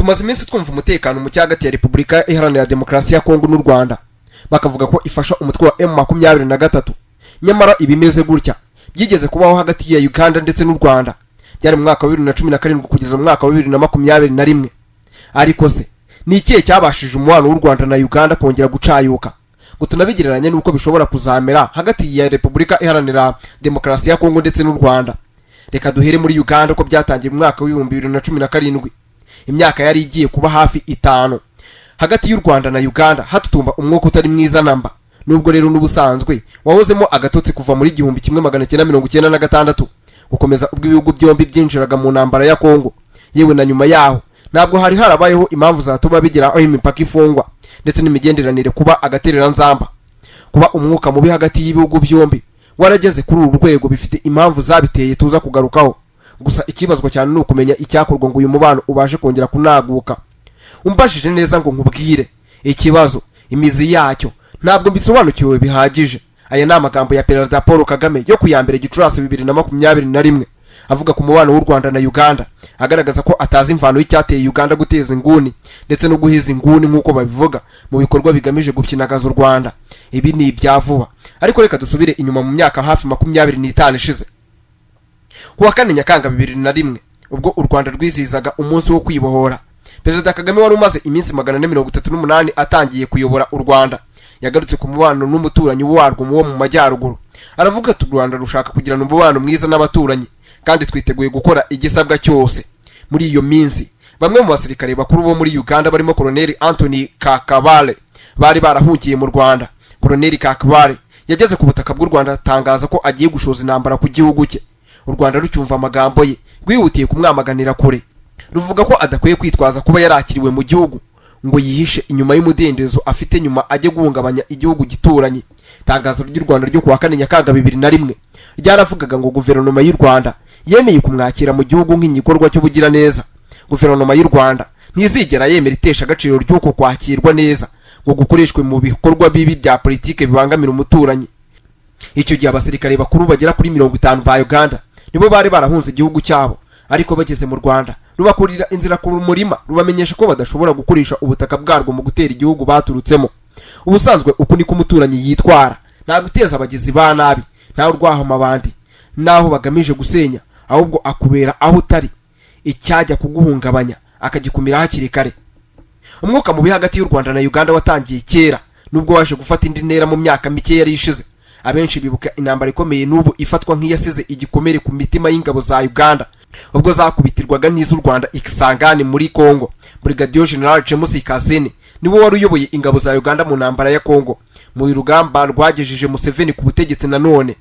tumaze iminsi twumva umutekano mu cyagati ya Repubulika Iharanira Demokarasi ya Kongo n'u Rwanda bakavuga ko ifasha umutwe wa M23 nyamara ibimeze gutya byigeze kubaho hagati ya Uganda ndetse n'u Rwanda byari mu mwaka wa 2017 kugeza mu mwaka wa 2021 ariko se ni ikihe cyabashije umubano w'u Rwanda na Uganda kongera gucayuka ngo tunabigereranye nuko bishobora kuzamera hagati ya Repubulika Iharanira Demokarasi ya Kongo ndetse n'u Rwanda. Reka duhere muri Uganda ko byatangiye mu mwaka wa 2017 imyaka yari igiye kuba hafi 5 hagati y'u Rwanda na Uganda hatutumba umwuka utari mwiza namba nubwo rero n'ubusanzwe wahozemo agatotsi kuva muri 1996 gukomeza ubwo ibihugu byombi byinjiraga mu ntambara ya Kongo yewe na nyuma yaho ntabwo hari harabayeho impamvu zatuma bigira aho imipaka ifungwa ndetse n'imigenderanire kuba agaterera nzamba. Kuba umwuka mubi hagati y'ibihugu byombi warageze kuri uru rwego bifite impamvu zabiteye tuza kugarukaho, gusa ikibazwa cyane n'ukumenya icyakorwa ngo uyu mubano ubashe kongera kunaguka. Umbashije neza ngo nkubwire ikibazo imizi yacyo ntabwo mbisobanukiwe bihagije. Aya ni amagambo ya Perezida Paul Kagame yo kuyambere Gicurasi 2021 avuga ku mubano w'u Rwanda na Uganda, agaragaza ko atazi imvano y'icyateye Uganda guteza inguni ndetse no guhiza inguni nk'uko babivuga mu bikorwa bigamije gupyinagaza u Rwanda. Ibi ni ibyavuba, ariko reka dusubire inyuma mu myaka hafi 25 ishize. Kuwa 4 Nyakanga 2001 ubwo u Rwanda rwizihizaga umunsi wo kwibohora, Perezida Kagame wari umaze iminsi 438 atangiye kuyobora u Rwanda yagarutse ku mubano n'umuturanyi warwo wo mu majyaruguru. Aravuga ati u Rwanda rushaka kugirana umubano mwiza n'abaturanyi kandi twiteguye gukora igisabwa cyose. Muri iyo minsi bamwe mu basirikare bakuru bo muri Uganda barimo Colonel Anthony Kakabale bari barahungiye mu Rwanda. Colonel Kakabale yageze ku butaka bw'u Rwanda atangaza ko agiye gushoza intambara ku gihugu cye. U Rwanda rucyumva amagambo ye rwihutiye kumwamaganira kure, ruvuga ko adakwiye kwitwaza kuba yarakiriwe mu gihugu ngo yihishe inyuma y'umudendezo afite nyuma ajye guhungabanya igihugu gituranye. Tangazo ry'u Rwanda ryo kuwa 4 Nyakanga 2001 ryaravugaga ngo guverinoma y'u Rwanda yemeye kumwakira mu gihugu nk'igikorwa cy'ubugira neza. Guverinoma y'u Rwanda ntizigera yemera itesha agaciro ry'uko kwakirwa neza ngo gukoreshwe mu bikorwa bibi bya politike bibangamira umuturanyi. Icyo gihe abasirikare bakuru bagera kuri 50 ba Uganda nibo bari barahunze igihugu cyabo, ariko bageze mu Rwanda rubakurira inzira ku murima rubamenyesha ko badashobora gukoresha ubutaka bwarwo mu gutera igihugu baturutsemo. Ubusanzwe uku niko umuturanyi yitwara, nta guteza abagizi ba nabi, nta urwaho amabandi, naho bagamije gusenya, ahubwo akubera aho utari icyajya kuguhungabanya akagikumira hakiri kare. Umwuka mubi hagati y'u Rwanda na Uganda watangiye kera nubwo waje gufata indi ntera mu myaka mike yari ishize. Abenshi bibuka intambara ikomeye n'ubu ifatwa nk'iyasize igikomere ku mitima y'ingabo za Uganda ubwo zakubitirwaga n'iz'u Rwanda Ikisangani muri Kongo. Brigadier General James Kazini niwe wari uyoboye ingabo za Uganda mu ntambara ya Kongo mu rugamba rwagejeje Museveni ku butegetsi. Nanone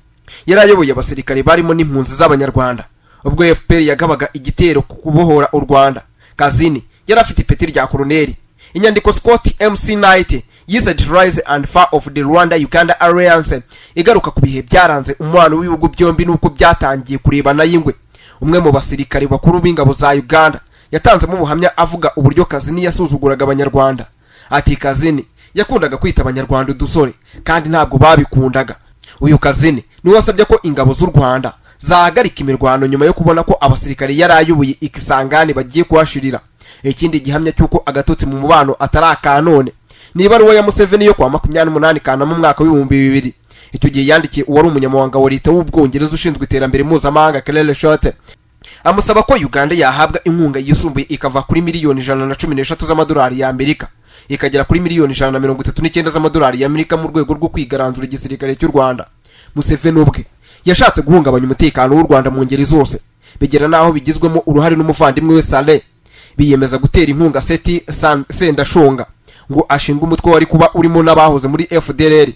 yari ayoboye abasirikare barimo n'impunzi z'abanyarwanda ubwo FPR yagabaga igitero ku kubohora u Rwanda. Kazini yari afite ipeti rya koloneli. Inyandiko Scott MC90 yise The Rise and Fall of the Rwanda-Uganda Alliance igaruka ku bihe byaranze umubano w'ibihugu byombi nuko byatangiye kurebana y'ingwe. Umwe mu basirikare bakuru b'ingabo za Uganda yatanzemo ubuhamya avuga uburyo Kazini yasuzuguraga abanyarwanda. Ati Kazini yakundaga kwita abanyarwanda udusore kandi ntabwo babikundaga. Uyu Kazini niwe wasabye ko ingabo z'u Rwanda zahagarika imirwano nyuma yo kubona ko abasirikare yari ayoboye Ikisangani bagiye kuhashirira. Ikindi gihamya cy'uko agatotsi mu mubano atarakanone ni ibaruwa ya Museveni yo kwa 28 Kanama mu mwaka wa 2000. Icyo gihe yandikiye uwari umunyamabanga wa leta w'Ubwongereza ushinzwe iterambere mpuzamahanga Claire Short amusaba ko Uganda yahabwa inkunga yisumbuye ikava kuri miliyoni 113 z'amadolari ya Amerika ikagera kuri miliyoni 139 z'amadolari ya Amerika mu rwego rwo kwigaranzura igisirikare cy'u Rwanda. Museveni ubwe yashatse guhungabanya umutekano w'u Rwanda mu ngeri zose, bigera naho bigizwemo uruhare n'umuvandimwe we Saleh. Biyemeza gutera inkunga Seti Sendashonga ngo ashinga umutwe wari kuba urimo n'abahoze muri FDLR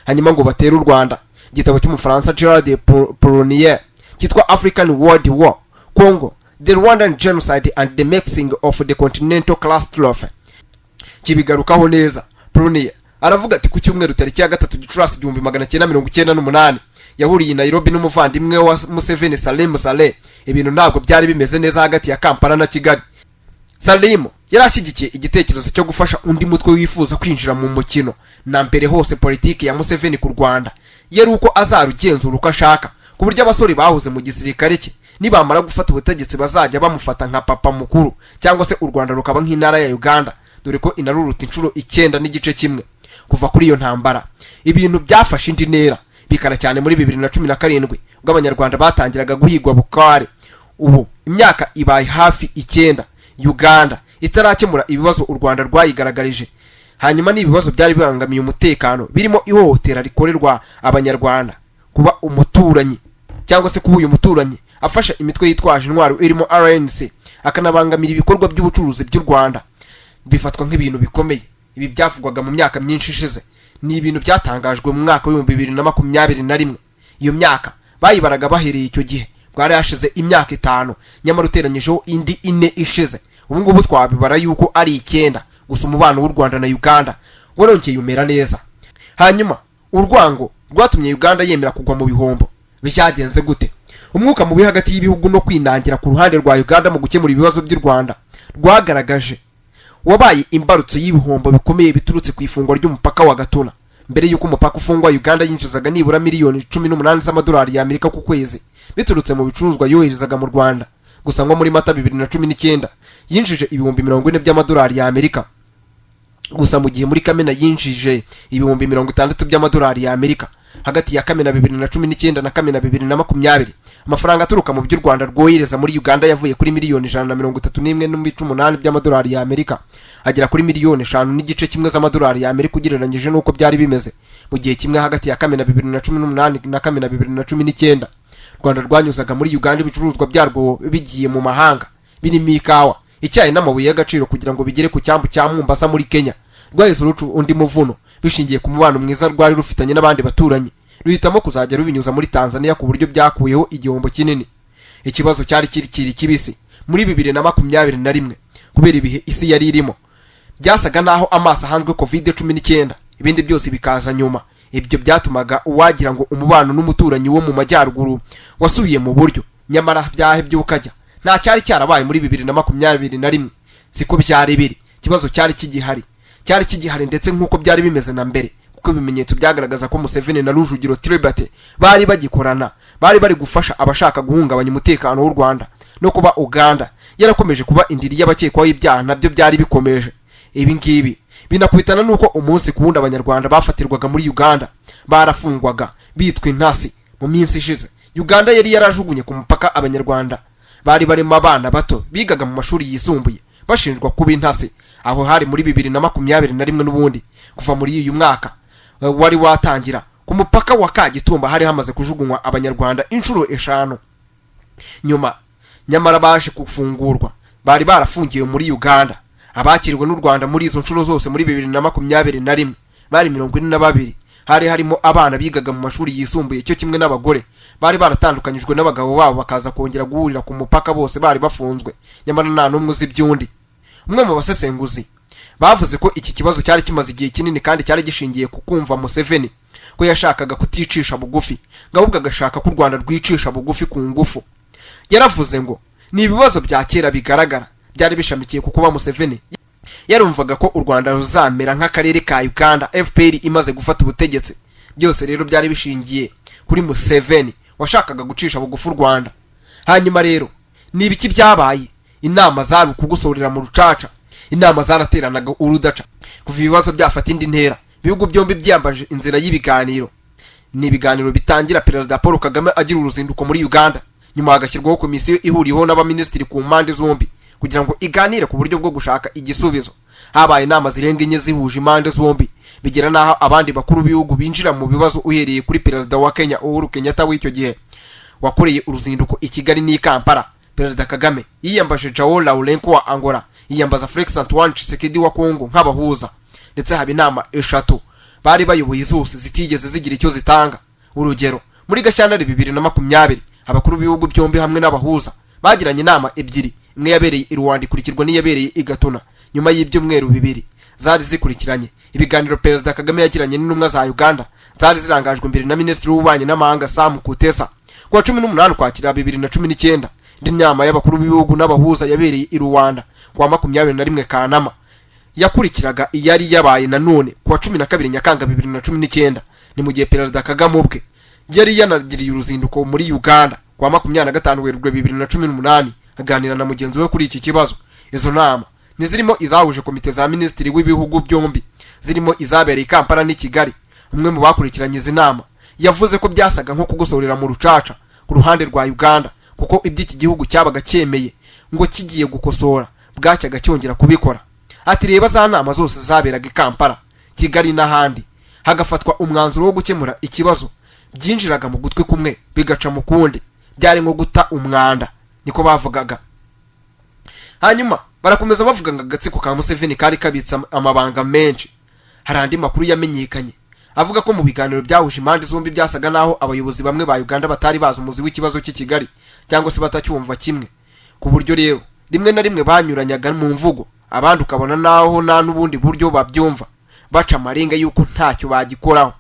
hanyuma ngo batera u Rwanda. Igitabo cy'umufaransa Gerard Prunier cyitwa African World War Congo, The Rwandan Genocide and the Mixing of the Continental Catastrophe kibigarukaho neza. Prunier aravuga ati ku cyumweru tariki ya 3 Gicurasi 1998 yahuriye i Nairobi n'umuvandimwe wa Museveni Saleh. Ibintu ntabwo byari bimeze neza hagati ya Kampala na Kigali. Salim yarashyigikiye igitekerezo cyo gufasha undi mutwe wifuza kwinjira mu mukino na mbere hose politiki ya Museveni ku Rwanda yari uko azarugenzura uko ashaka ku buryo abasore bahoze mu gisirikare cye nibamara gufata ubutegetsi bazajya bamufata nka papa mukuru, cyangwa se u Rwanda rukaba nk'intara ya Uganda, dore ko inaruruta inshuro 9.1 kuva kuri iyo ntambara. Ibintu byafashe indi ntera bikara cyane muri 2017 ubwo abanyarwanda batangiraga guhigwa bukware. Ubu imyaka ibaye hafi 9 Uganda itarakemura ibibazo u Rwanda rwayigaragarije. Hanyuma n'ibibazo byari bibangamiye umutekano, birimo ihohotera rikorerwa abanyarwanda, kuba umuturanyi cyangwa se kuba uyu muturanyi afasha imitwe yitwaje intwaro irimo RNC akanabangamira ibikorwa by'ubucuruzi by'u Rwanda, bifatwa nk'ibintu bikomeye. Ibi byavugwaga mu myaka myinshi ishize, ni ibintu byatangajwe mu mwaka wa 2021. Iyo myaka bayibaraga bahereye icyo gihe bwari yashize imyaka 5, nyamara uteranyijeho indi 4 ishize. Ubu ngubu twabibara yuko ari 9 gusa umubano w'u Rwanda na Uganda warongeye umera neza. Hanyuma urwango rwatumye Uganda yemera kugwa mu bihombo. Bishyagenze gute? Umwuka mubi hagati y'ibihugu no kwinangira ku ruhande rwa Uganda mu gukemura ibibazo by'u Rwanda rwagaragaje wabaye imbarutso y'ibihombo bikomeye biturutse ku ifungwa ry'umupaka wa Gatuna. Mbere y'uko umupaka ufungwa, Uganda yinjizaga nibura miliyoni 18 z'amadolari y'Amerika ku kwezi biturutse mu bicuruzwa yoherezaga mu Rwanda. Gusa ngo muri Mata 2019 yinjije ibihumbi 40 by'amadolari y'Amerika. Gusa mu gihe muri Kamena yinjije ibihumbi 60 by'amadolari y'Amerika. Hagati ya Kamena 2019 na Kamena 2020 amafaranga aturuka mu by'u Rwanda rwohereza muri Uganda yavuye kuri miliyoni 131.8 by'amadolari y'Amerika agera kuri miliyoni 5.1 z'amadolari y'Amerika ugereranyije nuko byari bimeze mu gihe kimwe hagati ya Kamena 2018 na Kamena 2019. Rwanda rwanyuzaga muri Uganda ibicuruzwa byarwo bigiye mu mahanga, birimo ikawa, icyayi n'amabuye y'agaciro kugira ngo bigere ku cyambu cya Mombasa muri Kenya. Rwahise ruca undi muvuno bishingiye ku mubano mwiza rwari rufitanye n'abandi baturanyi, ruhitamo kuzajya rubinyuza muri Tanzania ku buryo byakuyeho igihombo kinini. Ikibazo cyari kirikiri kibisi muri 2021 kubera ibihe isi yari irimo. Byasaga naho amaso ahanzwe COVID-19, ibindi byose bikaza nyuma. Ibyo byatumaga uwagira ngo umubano n'umuturanyi wo mu majyaruguru wasubiye mu buryo, nyamara byahe by'ukajya nta cyari cyarabaye muri 2021. Siko byari biri. Kibazo cyari kigihari ndetse nk'uko byari bimeze na mbere, kuko ibimenyetso byagaragaza ko Museveni na Rujugiro Tribate bari bagikorana, bari bari gufasha abashaka guhungabanya umutekano w'u Rwanda, no kuba Uganda yarakomeje kuba indiri y'abakekwaho ibyaha nabyo byari bikomeje. Ibi ngibi binakubitana nuko umunsi kuwundi abanyarwanda bafatirwaga muri Uganda barafungwaga bitwa intasi. Mu minsi ishize Uganda yari yarajugunye ku mupaka abanyarwanda bari barimo abana bato bigaga mu mashuri yisumbuye bashinjwa kuba intasi. Aho hari muri 2021 n'ubundi. Kuva muri uyu mwaka wari watangira, ku mupaka wa Kagitumba hari hamaze kujugunywa abanyarwanda inshuro 5. Nyamara baje gufungurwa bari barafungiye muri Uganda. Abakirwa n'u Rwanda muri izo nshuro zose muri 2021 bari 42. Hari harimo abana bigaga mu mashuri yisumbuye cyo kimwe n'abagore bari baratandukanyijwe n'abagabo babo bakaza kongera guhurira ku mupaka, bose bari bafunzwe, nyamara nta n'umwe uzi byundi. Umwe mu basesenguzi bavuze ko iki kibazo cyari kimaze igihe kinini kandi cyari gishingiye ku kumva Museveni ko yashakaga kuticisha bugufi, ngahubwo agashaka ko u Rwanda rwicisha bugufi ku ngufu. Yaravuze ngo ni ibibazo bya kera bigaragara byari bishamikiye ku kuba Museveni yarumvaga ko u Rwanda ruzamera nk'akarere ka Uganda FPR imaze gufata ubutegetsi. Byose rero byari bishingiye kuri Museveni washakaga gucisha bugufi u Rwanda. Hanyuma rero ni ibiki byabaye? Inama zari kugusorera mu rucaca, inama zarateranaga urudaca kuva ibibazo byafata indi ntera. Bihugu byombi byambaje inzira y'ibiganiro. Ni ibiganiro bitangira Perezida Paul Kagame agira uruzinduko muri Uganda, nyuma hagashyirwaho komisiyo ihuriyeho n'abaminisitiri ku mpande zombi kugira ngo iganire ku buryo bwo gushaka igisubizo. Habaye inama zirenga 4 zihuje impande zombi, bigera naho abandi bakuru b'ibihugu binjira mu bibazo, uhereye kuri Perezida wa Kenya Uhuru Kenyatta w'icyo gihe wakoreye uruzinduko i Kigali n'i Kampala. Perezida Kagame yiyambaje Joao Lourenço wa Angola, yiyambaza Felix Antoine Tshisekedi wa Kongo nk'abahuza, ndetse haba inama 3 bari bayoboye zose zitigeze zigira icyo zitanga. Urugero, muri Gashyantare 2020 abakuru b'ibihugu byombi hamwe n'abahuza bagiranye inama 2, imwe yabereye i Rwanda ikurikirwa n'iyabereye i Gatuna. Nyuma y'ibyumweru 2 zari zikurikiranye, ibiganiro Perezida Kagame yagiranye n'intumwa za Uganda zari zirangajwe imbere na Minisitiri w'Ububanyi n'Amahanga Sam Kutesa. Kuwa 18 Ukwakira 2019 indi nama y'abakuru b'ibihugu n'abahuza yabereye i Rwanda. Kuwa 21 Kanama yakurikiraga iyari yabaye nanone kuwa 12 Nyakanga 2019. Ni mu gihe Perezida Kagame ubwe yari yanagiriye uruzinduko muri Uganda kwa 25 Werurwe 2018 aganira na mugenzi we kuri iki kibazo. Izo nama nizirimo izahuje komite za minisitiri w'ibihugu byombi, zirimo izabereye Kampala ni Kigali. Umwe mu bakurikiranye izi nama yavuze ko byasaga nko kugosorera mu rucaca ku ruhande rwa Uganda, kuko iby'iki gihugu cyabaga cyemeye ngo kigiye gukosora bwacyaga cyongera kubikora. Ati reba za nama zose zaberaga i Kampala, Kigali n'ahandi, hagafatwa umwanzuro wo gukemura ikibazo, byinjiraga mu gutwi kumwe bigaca mu kundi, byari nko guta umwanda, niko bavugaga. Hanyuma barakomeza bavuga ngo agatsiko ka Museveni kari kabitsa amabanga menshi. Hari andi makuru yamenyekanye avuga ko mu biganiro byahuje impande zombi byasaga naho abayobozi bamwe ba Uganda batari bazi umuzi w'ikibazo cy'i Kigali, cyangwa se batacyumva kimwe, ku buryo rero rimwe na rimwe banyuranyaga mu mvugo, abandi ukabona naho nta n'ubundi buryo babyumva, baca amarenga yuko ntacyo bagikoraho.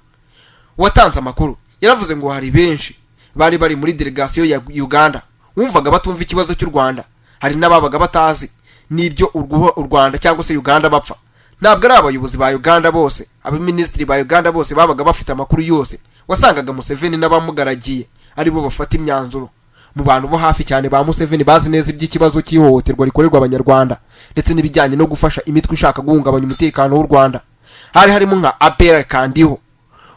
Watanze amakuru yaravuze ngo hari benshi bari muri delegation ya Uganda wumvaga batumva ikibazo cy'u Rwanda, hari n'ababaga batazi nibyo u Rwanda cyangwa se Uganda bapfa. Ntabwo ari abayobozi ba Uganda bose, abaminisitiri ba Uganda bose babaga bafite amakuru yose. Wasangaga Museveni n'abamugaragiye ari bo bafata imyanzuro. Mu bantu bo hafi cyane ba Museveni bazi neza iby'ikibazo cy'ihohoterwa rikorerwa abanyarwanda ndetse n'ibijyanye no gufasha imitwe ishaka guhungabanya umutekano w'u Rwanda, hari harimo nka APR Kandiho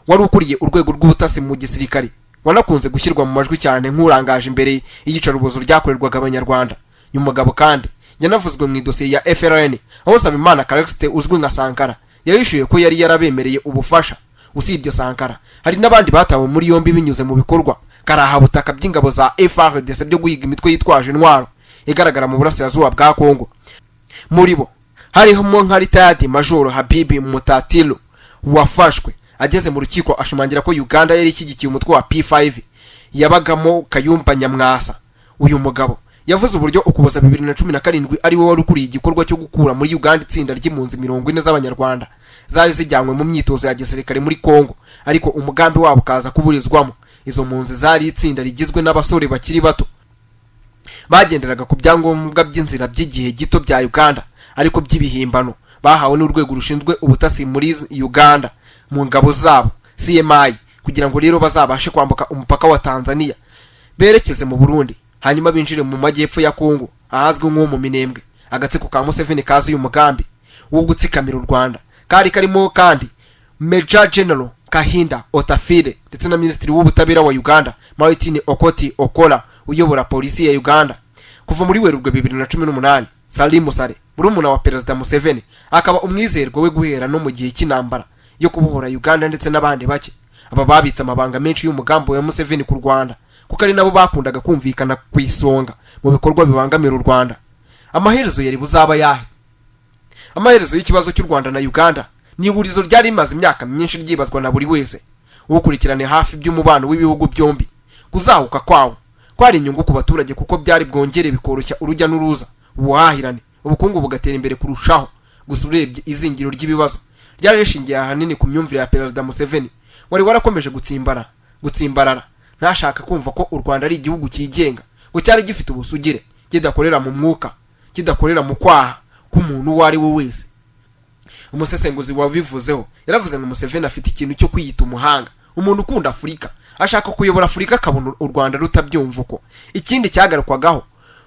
wari ukuriye urwego rw'ubutasi mu gisirikare, wanakunze gushyirwa mu majwi cyane nk'urangaje imbere y'iyicarubozo ryakorerwaga abanyarwanda. Uyu mugabo kandi yanavuzwe mu idosiye ya FRN, aho Nsabimana Callixte uzwi nka Sankara yarishuye ko yari yarabemereye ubufasha. Usibye Sankara, hari n'abandi batawe muri yombi binyuze mu bikorwa karahabutaka by'ingabo za FARDC byo guhiga imitwe yitwaje intwaro igaragara mu burasirazuba bwa Kongo. Muri bo harimo nka retired Major Habibi Mutatilo wafashwe. Ageze mu rukiko ashimangira ko Uganda yari ishyigikiye umutwe wa P5 yabagamo Kayumba Nyamwasa. Uyu mugabo yavuze uburyo ukuboza 2017 ari we wari ukuriye igikorwa cyo gukura muri Uganda itsinda ry'impunzi 40 z'abanyarwanda zari zijyanywe mu myitozo ya gisirikare muri Kongo, ariko umugambi wabo kaza kuburizwamo. Izo mpunzi zari itsinda rigizwe n'abasore bakiri bato bagenderaga ku byangombwa by'inzira by'igihe gito bya Uganda, ariko by'ibihimbano bahawe n'urwego rushinzwe ubutasi muri Uganda mu ngabo zabo CMI, kugira ngo rero bazabashe kwambuka umupaka wa Tanzania berekeze mu Burundi, hanyuma binjire mu majyepfo ya Kongo ahazwi nko mu Minembwe. Agatsiko ka Museveni kazi uyu mugambi wo gutsikamira u Rwanda kari karimo kandi Major General Kahinda Otafire ndetse na Minisitiri w'Ubutabera wa Uganda Martin Okoti Okola uyobora polisi ya Uganda. Kuva muri Werurwe 2018 Salim Musare murumuna wa Perezida Museveni akaba umwizerwa we guhera no mu gihe cy'intambara yo kubohora Uganda ndetse n'abandi bake. Aba babitse amabanga menshi y'umugambi wa Museveni ku Rwanda, kuko ari nabo bakundaga kumvikana ku isonga mu bikorwa bibangamira u Rwanda. Amaherezo yari buzaba yahe? Amaherezo y'ikibazo cy'u Rwanda na Uganda ni ihurizo ryari rimaze imyaka myinshi ryibazwa na buri wese ukurikirane hafi by'umubano w'ibihugu byombi. Kuzahuka kwawo kwari inyungu ku baturage, kuko byari bwongere bikoroshya urujya n'uruza, ubuhahirane, ubukungu bugatera imbere kurushaho. Gusa urebye izingiro ry'ibibazo ryari rishingiye ahanini ku myumvire ya Perezida Museveni wari warakomeje gutsimbarara, ntashaka kumva ko u Rwanda ari igihugu cyigenga, ngo cyari gifite ubusugire, kidakorera mu mwuka, kidakorera mu kwaha k'umuntu uwo ari we wese. Umusesenguzi wabivuzeho yaravuze ngo Museveni afite ikintu cyo kwiyita umuhanga, umuntu ukunda Afurika, ashaka kuyobora Afurika akabona u Rwanda rutabyumva uko. Ikindi cyagarukwagaho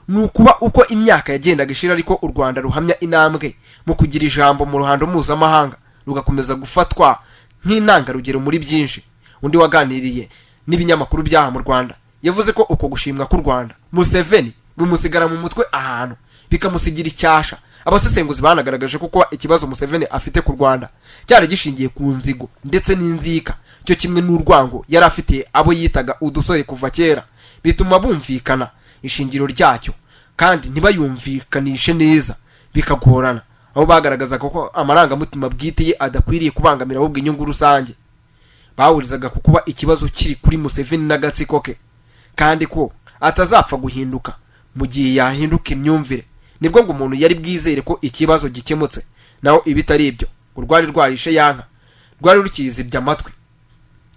ni ukuba uko imyaka yagendaga ishira ariko u Rwanda ruhamya intambwe mu kugira ijambo mu ruhando mpuzamahanga, rugakomeza gufatwa nk'intangarugero muri byinshi. Undi waganiriye n'ibinyamakuru byaha mu Rwanda yavuze ko uko gushimwa k'u Rwanda Museveni bimusigara mu mutwe ahantu bikamusigira icyasha. Abasesenguzi banagaragaje ko kuba ikibazo Museveni afite ku Rwanda cyari gishingiye ku nzigo ndetse n'inzika, cyo kimwe n'urwango yari afitiye abo yitaga udusore kuva kera, bituma bumvikana ishingiro ryacyo kandi ntibayumvikanishe neza, bikagorana. Aho bagaragaza ko amarangamutima bwite ye adakwiriye kubangamira ahubwo inyungu rusange. Bawurizaga ku kuba ikibazo kiri kuri Museveni n'agatsiko ke, kandi ko atazapfa guhinduka mu gihe yahinduka imyumvire. Nibwo ngo umuntu yari bwizere ko ikibazo gikemutse, naho ibitari ibyo urwari rwarishe yanka, rwari rukizibya amatwi.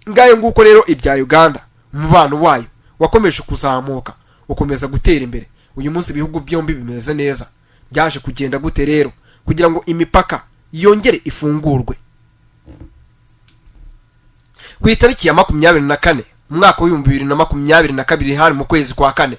Ngayo nguko rero ibya Uganda, umubano wayo wakomeje kuzamuka, ukomeza gutera imbere. Uyu munsi ibihugu byombi bimeze neza. Byaje kugenda gute rero kugira ngo imipaka yongere ifungurwe? Ku itariki ya 24 mu mwaka wa 2022 hari mu kwezi kwa kane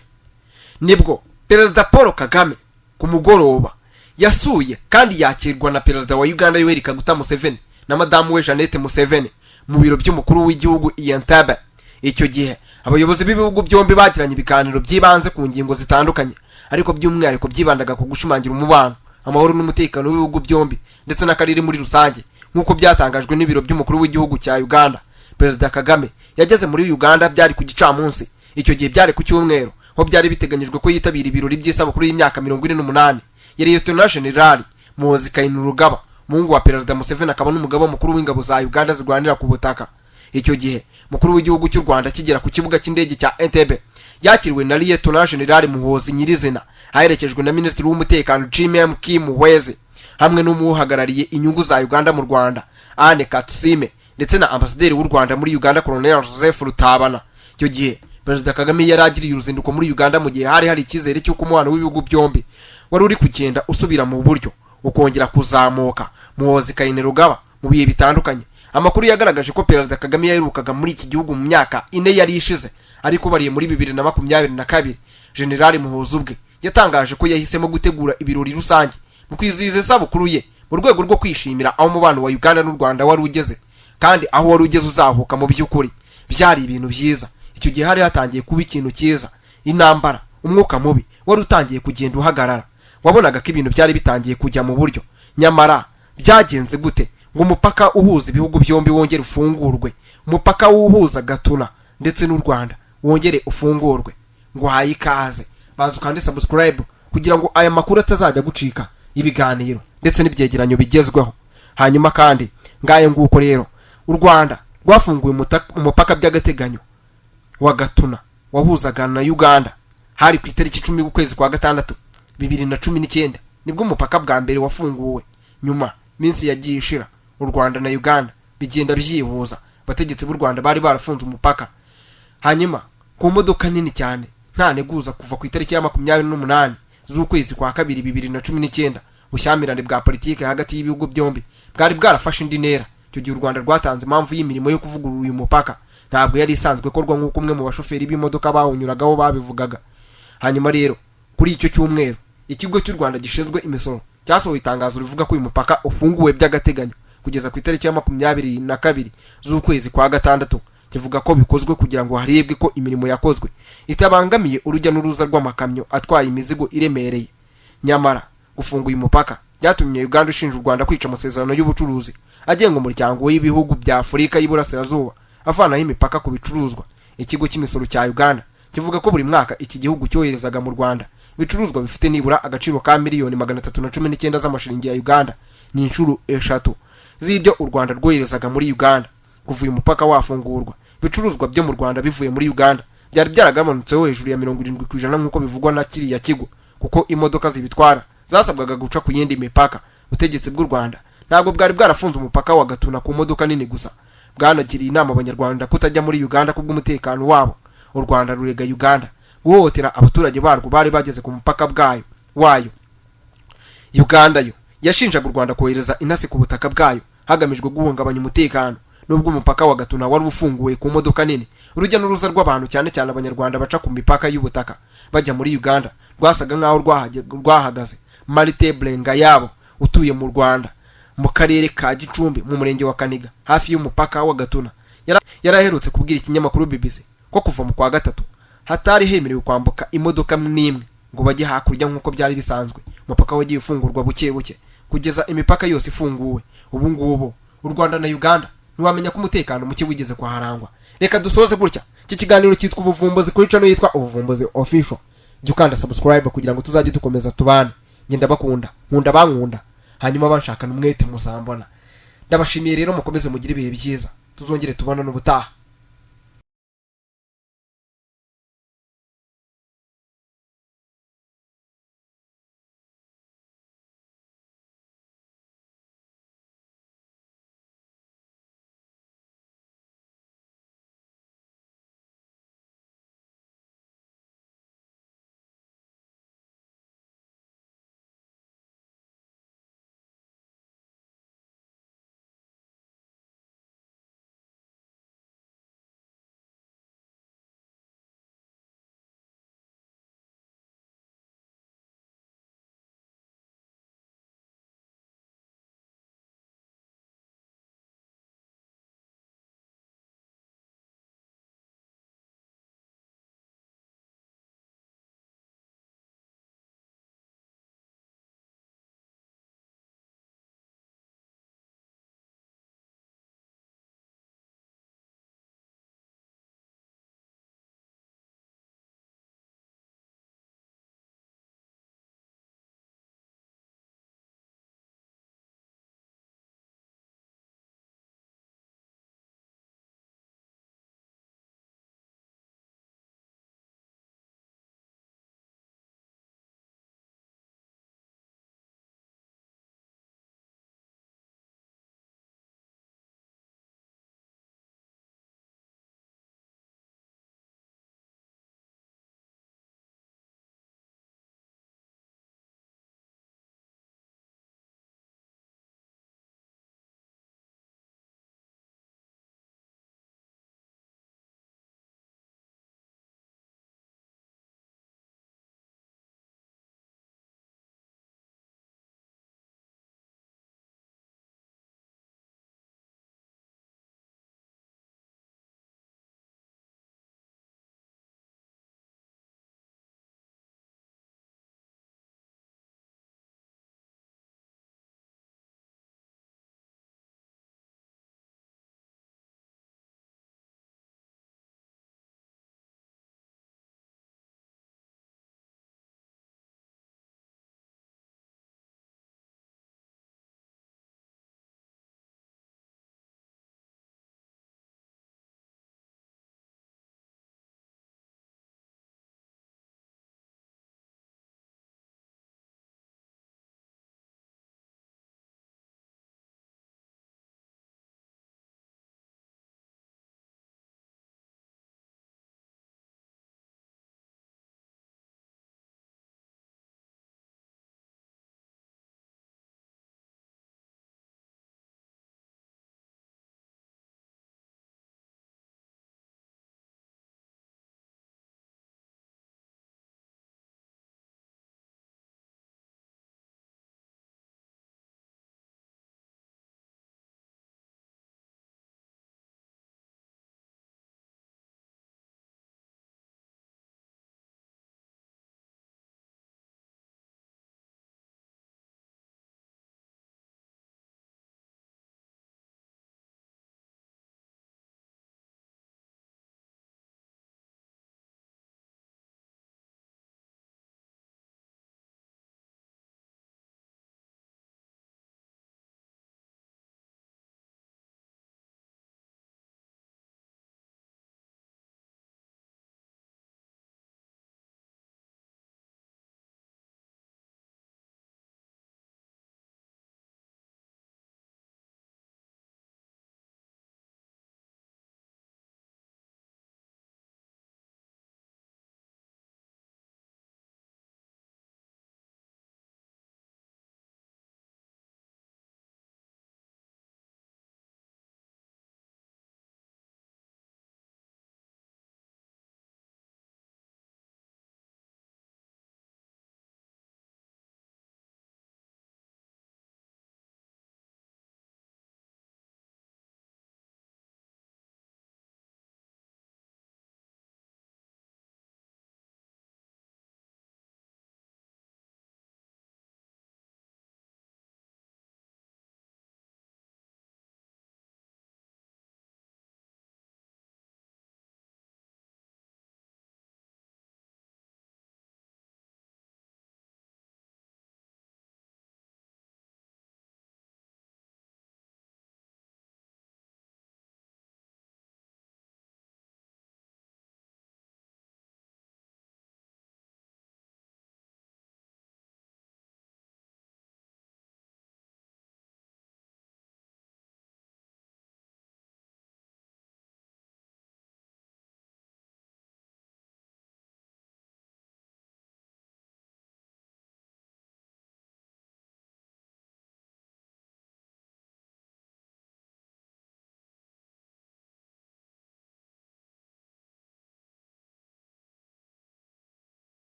nibwo perezida Paul Kagame ku mugoroba yasuye kandi yakirwa na perezida wa Uganda Yoweri Kaguta Museveni na madamu we Jeannette Museveni mu biro by'umukuru w'igihugu i Entebbe. Icyo gihe abayobozi b'ibihugu byombi bagiranye ibiganiro byibanze ku ngingo zitandukanye, ariko by'umwihariko byibandaga ku gushimangira umubano, amahoro n'umutekano w'ibihugu byombi ndetse n'akarere muri rusange, nk'uko byatangajwe n'ibiro by'umukuru w'igihugu cya Uganda. Perezida Kagame yageze muri Uganda byari ku gicamunsi. Icyo gihe byari ku cyumweru, ho byari biteganyijwe ko yitabira ibirori by'isabukuru y'imyaka 48 ya Lieutenant General Muhoozi Kainerugaba, umuhungu wa perezida Museveni akaba n'umugaba mukuru w'ingabo za Uganda zirwanira ku butaka. Icyo gihe mukuru w'igihugu cy'u Rwanda kigera ku kibuga cy'indege cya Entebbe yakiriwe na Lieutenant General Muhoozi nyirizina, aherekejwe na Minisitiri w'umutekano Jim Muhwezi hamwe n'umuhagarariye inyungu za Uganda mu Rwanda Anne Katsime ndetse na ambasaderi w'u Rwanda muri Uganda Colonel Joseph Rutabana. Icyo gihe Perezida Kagame yaragiriye uruzinduko muri Uganda mu gihe hari icyizere cy'uko umubano w'ibihugu byombi wari uri kugenda usubira mu buryo ukongera kuzamuka. Muhoozi Kainerugaba mu bihe bitandukanye, amakuru yagaragaje ko Perezida Kagame yaherukaga muri iki gihugu mu myaka 4 yari ishize, ariko bariye muri 2022 General Muhoozi ubwe yatangaje ko yahisemo gutegura ibirori rusange mu kwizihiza isabukuru ye mu rwego rwo kwishimira aho umubano wa Uganda n'u Rwanda wari ugeze, kandi aho wari ugeze uzahuka mu by'ukuri. Byari ibintu byiza. Icyo gihe hari hatangiye kuba ikintu cyiza, intambara, umwuka mubi wari utangiye kugenda uhagarara. Wabonaga ko ibintu byari bitangiye kujya mu buryo. Nyamara byagenze gute ngo umupaka uhuza ibihugu byombi wongere ufungurwe? Umupaka uhuza Gatuna ndetse n'u Rwanda wongere ufungurwe. Ngo hayikaze bazu kandi subscribe kugira ngo aya makuru atazajya gucika, ibiganiro ndetse n'ibyegeranyo bigezweho. Hanyuma kandi ngaye nguko rero u Rwanda rwafunguye umupaka by'agateganyo wa Gatuna wahuzaga na Uganda hari ku itariki 10 y'ukwezi kwa gatandatu 2019 nibwo umupaka bwa mbere wafunguwe. Nyuma minsi yagiye ishira u Rwanda na Uganda bigenda byihuza. Abategetsi b'u Rwanda bari barafunze umupaka, hanyuma ku modoka nini cyane nta neguza kuva ku itariki ya 28 z'ukwezi kwa kabiri 2019 bushyamirane bwa politike hagati y'ibihugu byombi bwari bwarafashe indi ntera. Icyo gihe u Rwanda rwatanze impamvu y'imirimo yo kuvugurura uyu mupaka ntabwo yari isanzwe korwa nk'uko umwe mu bashoferi b'imodoka bawunyuragaho babivugaga. Hanyuma rero kuri icyo cyumweru ikigo cy'u Rwanda gishinzwe imisoro cyasohoye itangazo rivuga ko uyu mupaka ufunguwe by'agateganyo kugeza ku itariki ya 22 z'ukwezi kwa gatandatu. Kivuga ko bikozwe kugira ngo harebwe ko imirimo yakozwe itabangamiye urujya n'uruza rw'amakamyo atwaye imizigo iremereye. Nyamara gufunga uyu mupaka byatumye Uganda ishinja u Rwanda kwica amasezerano y'ubucuruzi agenga umuryango w'ibihugu bya Afurika y'Iburasirazuba avanaho imipaka ku bicuruzwa. Ikigo cy'imisoro cya Uganda kivuga ko buri mwaka iki gihugu cyoherezaga mu Rwanda bicuruzwa bifite nibura agaciro ka miliyoni 319 z'amashiringi ya Uganda, ni inshuro 3 z'ibyo u Rwanda rwoherezaga muri Uganda. Kuva uyu mupaka wafungurwa, bicuruzwa byo mu Rwanda bivuye muri Uganda byari byaragamanutseho hejuru ya 70% nk'uko bivugwa na kiriya kigo, kuko imodoka zibitwara zasabwaga guca ku yindi mipaka. Ubutegetsi bw'u Rwanda ntabwo bwari bwarafunze umupaka wa Gatuna ku modoka nini gusa, bwanagiriye inama abanyarwanda kutajya muri Uganda kubw'umutekano wabo. U Rwanda rurega Uganda guhohotera abaturage barwo bari bageze ku mupaka wayo. Uganda yo yashinjaga u Rwanda kohereza intasi ku butaka bwayo hagamijwe guhungabanya umutekano. Nubwo umupaka wa Gatuna wari ufunguwe ku modoka nini, urujya n'uruza rw'abantu cyane cyane abanyarwanda baca ku mipaka y'ubutaka bajya muri Uganda rwasaga nkaho rwahagaze. Marite Blenga yabo utuye mu Rwanda mu karere ka Gicumbi mu murenge wa Kaniga hafi y'umupaka wa Gatuna yaraherutse kubwira ikinyamakuru BBC ko kuva mu kwa gatatu hatari hemerewe kwambuka imodoka n'imwe ngo bajye hakurya nk'uko byari bisanzwe. Umupaka wagiye ufungurwa buke buke kugeza imipaka yose ifunguwe. Ubu ngubu u Rwanda na Uganda ntiwamenya ko umutekano muke wigeze kwa harangwa. Reka dusoze gutya iki kiganiro cyitwa ubuvumbuzi kuri channel yitwa Ubuvumbuzi Official. Jya ukanda subscribe kugira ngo tuzajye dukomeza tubane. Ngenda bakunda nkunda bankunda, hanyuma banshakana umwete muzambona. Ndabashimiye rero mukomeze mugire ibihe byiza, tuzongere tubana n'ubutaha.